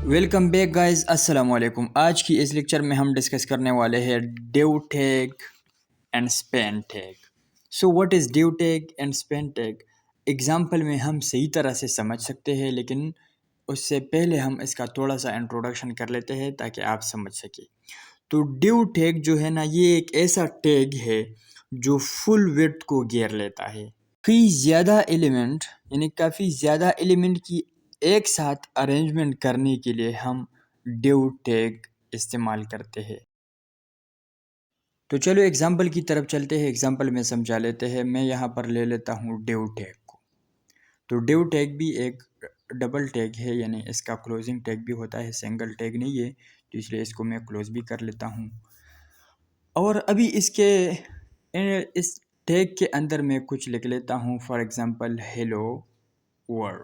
Welcome back guys, السلام علیکم۔ آج کی اس لیکچر میں ہم ڈسکس کرنے والے ہیں due tag and Spain tag. So what is due tag and Spain tag? Example میں ہم صحیح طرح سے سمجھ سکتے ہیں، لیکن اس سے پہلے ہم اس کا تھوڑا سا انٹروڈکشن کر لیتے ہیں تاکہ آپ سمجھ سکیں۔ تو ڈیو ٹیگ جو ہے نا، یہ ایک ایسا ٹیگ ہے جو فل ویڈتھ کو گھیر لیتا ہے۔ کافی زیادہ ایلیمنٹ کی ایک ساتھ ارینجمنٹ کرنے کے لیے ہم ڈیو ٹیگ استعمال کرتے ہیں۔ تو چلو ایگزامپل کی طرف چلتے ہیں، ایگزامپل میں سمجھا لیتے ہیں۔ میں یہاں پر لے لیتا ہوں ڈیو ٹیگ کو۔ تو ڈیو ٹیگ بھی ایک ڈبل ٹیگ ہے، یعنی اس کا کلوزنگ ٹیگ بھی ہوتا ہے، سنگل ٹیگ نہیں ہے، تو اس لیے اس کو میں کلوز بھی کر لیتا ہوں۔ اور ابھی اس ٹیگ کے اندر میں کچھ لکھ لیتا ہوں، فار ایگزامپل ہیلو ورلڈ۔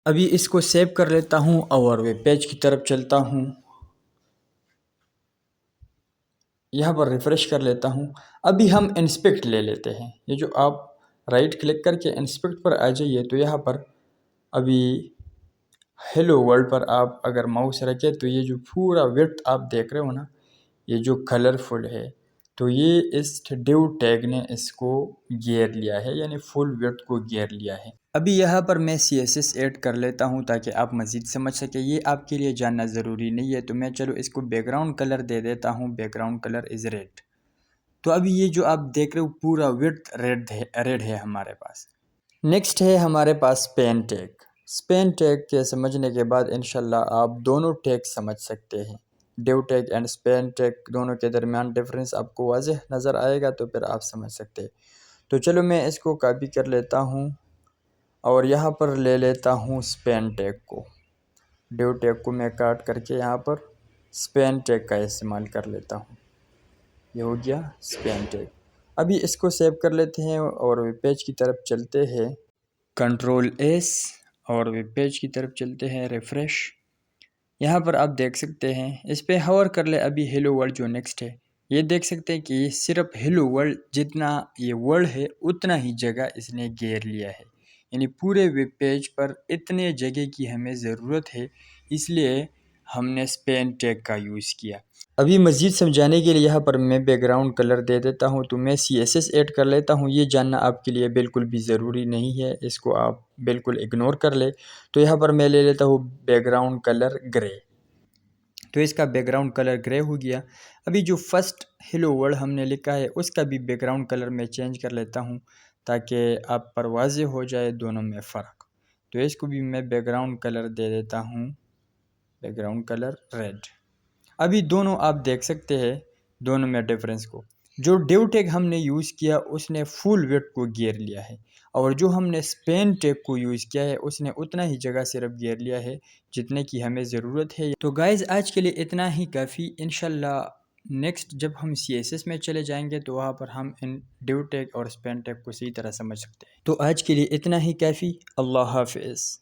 ابھی اس کو سیو کر لیتا ہوں اور ویب پیج کی طرف چلتا ہوں، یہاں پر ریفریش کر لیتا ہوں۔ ابھی ہم انسپیکٹ لے لیتے ہیں، یہ جو آپ رائٹ کلک کر کے انسپیکٹ پر آ جائیے، تو یہاں پر ابھی ہیلو ورلڈ پر آپ اگر ماؤس رکھے تو یہ جو پورا ویڈتھ آپ دیکھ رہے ہو نا، یہ جو کلرفل ہے، تو یہ اس ڈیو ٹیگ نے اس کو گھیر لیا ہے، یعنی فل ویڈتھ کو گھیر لیا ہے۔ ابھی یہاں پر میں CSS ایڈ کر لیتا ہوں تاکہ آپ مزید سمجھ سکیں، یہ آپ کے لیے جاننا ضروری نہیں ہے۔ تو میں چلو اس کو بیک گراؤنڈ کلر دے دیتا ہوں، background colour is red. تو ابھی یہ جو آپ دیکھ رہے ہو پورا ویڈتھ ریڈ ہے ہمارے پاس۔ نیکسٹ ہے ہمارے پاس اسپین ٹیگ۔ اسپین ٹیگ کے سمجھنے کے بعد انشاءاللہ آپ دونوں ٹیگ سمجھ سکتے ہیں۔ Due tag and Spain tag دونوں کے درمیان ڈفرینس آپ کو واضح نظر آئے گا، تو پھر آپ سمجھ سکتے ہیں۔ تو چلو میں اس کو کاپی کر لیتا ہوں اور یہاں پر لے لیتا ہوں اسپین ٹیگ کو۔ ڈیو ٹیگ کو میں کاٹ کر کے یہاں پر اسپین ٹیگ کا استعمال کر لیتا ہوں۔ یہ ہو گیا اسپین ٹیگ۔ ابھی اس کو سیو کر لیتے ہیں اور ویب پیج کی طرف چلتے ہیں، کنٹرول S، اور ویب پیج کی طرف چلتے ہیں، ریفریش۔ یہاں پر آپ دیکھ سکتے ہیں، اس پہ ہور کر لے ابھی ہیلو ورلڈ جو نیکسٹ ہے، یہ دیکھ سکتے ہیں کہ یہ صرف ہیلو ورلڈ جتنا یہ ورلڈ ہے اتنا ہی جگہ اس نے گھیر لیا ہے، یعنی پورے ویب پیج پر اتنے جگہ کی ہمیں ضرورت ہے، اس لیے ہم نے اسپین ٹیگ کا یوز کیا۔ ابھی مزید سمجھانے کے لیے یہاں پر میں بیک گراؤنڈ کلر دے دیتا ہوں، تو میں CSS ایڈ کر لیتا ہوں۔ یہ جاننا آپ کے لیے بالکل بھی ضروری نہیں ہے، اس کو آپ بالکل اگنور کر لے۔ تو یہاں پر میں لے لیتا ہوں بیک گراؤنڈ کلر گرے، تو اس کا بیک گراؤنڈ کلر گرے ہو گیا۔ ابھی جو فرسٹ ہیلو ورلڈ ہم نے لکھا ہے اس کا بھی بیک گراؤنڈ کلر میں چینج کر لیتا ہوں تاکہ آپ پر واضح ہو جائے دونوں میں فرق۔ تو اس کو بھی میں بیک گراؤنڈ کلر دے دیتا ہوں، بیک گراؤنڈ کلر ریڈ۔ ابھی دونوں آپ دیکھ سکتے ہیں، دونوں میں ڈفرینس کو۔ جو ڈیو ٹیگ ہم نے یوز کیا اس نے فل ویڈتھ کو گھیر لیا ہے، اور جو ہم نے اسپین ٹیگ کو یوز کیا ہے اس نے اتنا ہی جگہ صرف گھیر لیا ہے جتنے کی ہمیں ضرورت ہے۔ تو گائز آج کے لیے اتنا ہی کافی۔ انشاءاللہ نیکسٹ جب ہم CSS میں چلے جائیں گے تو وہاں پر ہم ان ڈیو ٹیگ اور اسپین ٹیگ کو صحیح طرح سمجھ سکتے ہیں۔ تو آج کے لیے اتنا ہی کافی۔ اللہ حافظ۔